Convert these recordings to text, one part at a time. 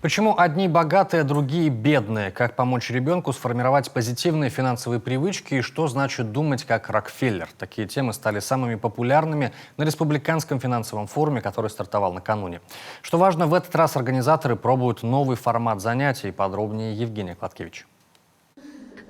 Почему одни богатые, а другие бедные? Как помочь ребенку сформировать позитивные финансовые привычки и что значит думать как Рокфеллер? Такие темы стали самыми популярными на Республиканском финансовом форуме, который стартовал накануне. Что важно, в этот раз организаторы пробуют новый формат занятий. Подробнее Евгения Кладкевич.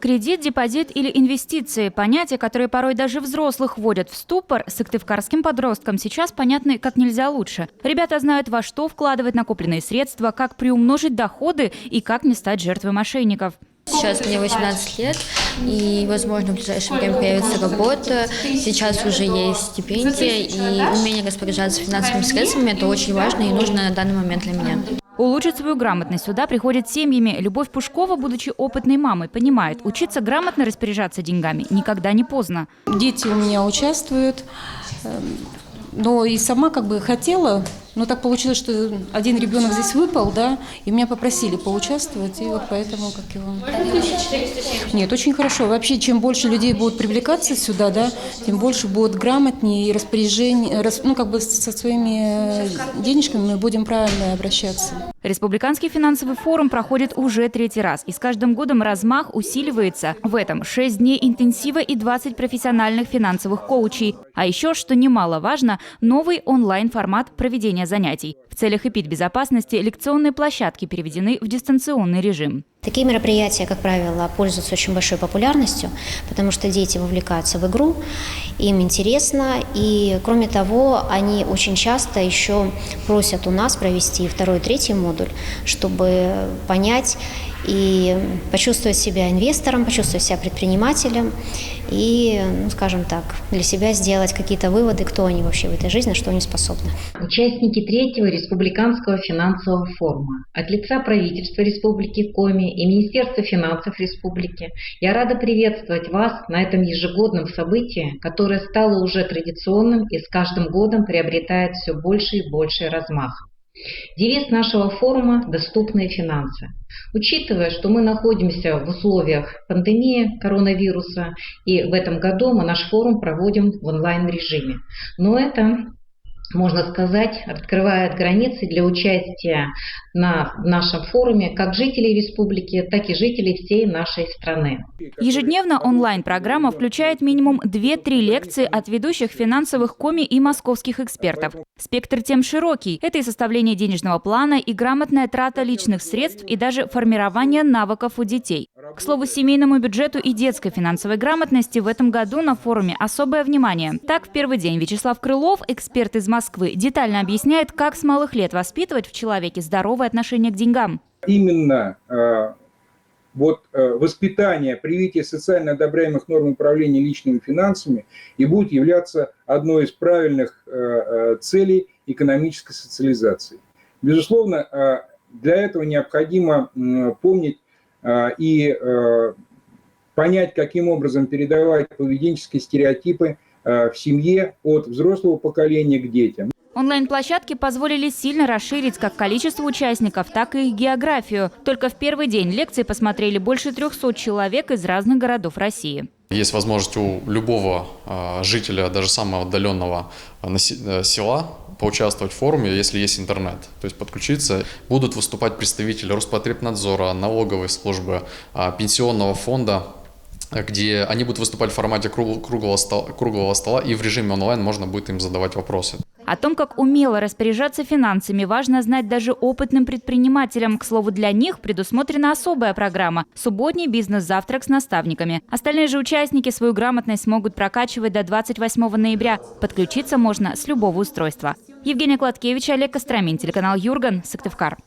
Кредит, депозит или инвестиции – понятия, которые порой даже взрослых вводят в ступор, сыктывкарским подросткам сейчас понятны как нельзя лучше. Ребята знают, во что вкладывать накопленные средства, как приумножить доходы и как не стать жертвой мошенников. Сейчас мне 18 лет, и, возможно, в ближайшее время появится работа. Сейчас уже есть стипендия, и умение распоряжаться финансовыми средствами – это очень важно и нужно на данный момент для меня. Улучшить свою грамотность сюда приходят семьями. Любовь Пушкова, будучи опытной мамой, понимает, учиться грамотно распоряжаться деньгами никогда не поздно. Дети у меня участвуют, но и сама хотела, но так получилось, что один ребенок здесь выпал, да, и меня попросили поучаствовать, и вот поэтому Нет, очень хорошо. Вообще, чем больше людей будут привлекаться сюда, да, тем больше будут грамотнее и распоряжение, со своими денежками мы будем правильно обращаться. Республиканский финансовый форум проходит уже 3-й раз, и с каждым годом размах усиливается. В этом 6 дней интенсива и 20 профессиональных финансовых коучей. А еще, что немаловажно, новый онлайн-формат проведения занятий. В целях эпидбезопасности лекционные площадки переведены в дистанционный режим. Такие мероприятия, как правило, пользуются очень большой популярностью, потому что дети вовлекаются в игру, им интересно, и кроме того, они очень часто еще просят у нас провести 2-й, 3-й модуль, чтобы понять и почувствовать себя инвестором, почувствовать себя предпринимателем и, скажем так, для себя сделать какие-то выводы, кто они вообще в этой жизни, на что они способны. Участники 3-го Республиканского финансового форума. От лица правительства Республики Коми и Министерства финансов Республики я рада приветствовать вас на этом ежегодном событии, которое стало уже традиционным и с каждым годом приобретает все больше и больше размах. Девиз нашего форума – «Доступные финансы». Учитывая, что мы находимся в условиях пандемии коронавируса, и в этом году мы наш форум проводим в онлайн-режиме. Но это, можно сказать, открывает границы для участия на нашем форуме как жителей республики, так и жителей всей нашей страны. Ежедневно онлайн-программа включает минимум 2-3 лекции от ведущих финансовых коми и московских экспертов. Спектр тем широкий. Это и составление денежного плана, и грамотная трата личных средств, и даже формирование навыков у детей. К слову, семейному бюджету и детской финансовой грамотности в этом году на форуме особое внимание. Так, в первый день Вячеслав Крылов, эксперт из Москвы, детально объясняет, как с малых лет воспитывать в человеке здоровое отношение к деньгам. Именно воспитание, привитие социально одобряемых норм управления личными финансами и будет являться одной из правильных целей экономической социализации. Безусловно, для этого необходимо помнить и понять, каким образом передавать поведенческие стереотипы в семье от взрослого поколения к детям. Онлайн-площадки позволили сильно расширить как количество участников, так и их географию. Только в первый день лекции посмотрели больше 300 человек из разных городов России. Есть возможность у любого жителя, даже самого отдаленного села, поучаствовать в форуме, если есть интернет. То есть подключиться. Будут выступать представители Роспотребнадзора, налоговой службы, пенсионного фонда, где они будут выступать в формате круглого стола, и в режиме онлайн можно будет им задавать вопросы. О том, как умело распоряжаться финансами, важно знать даже опытным предпринимателям. К слову, для них предусмотрена особая программа – субботний бизнес-завтрак с наставниками. Остальные же участники свою грамотность смогут прокачивать до 28 ноября. Подключиться можно с любого устройства. Евгения Кладкевич, Олег Костромин, телеканал Юрган, Сыктывкар.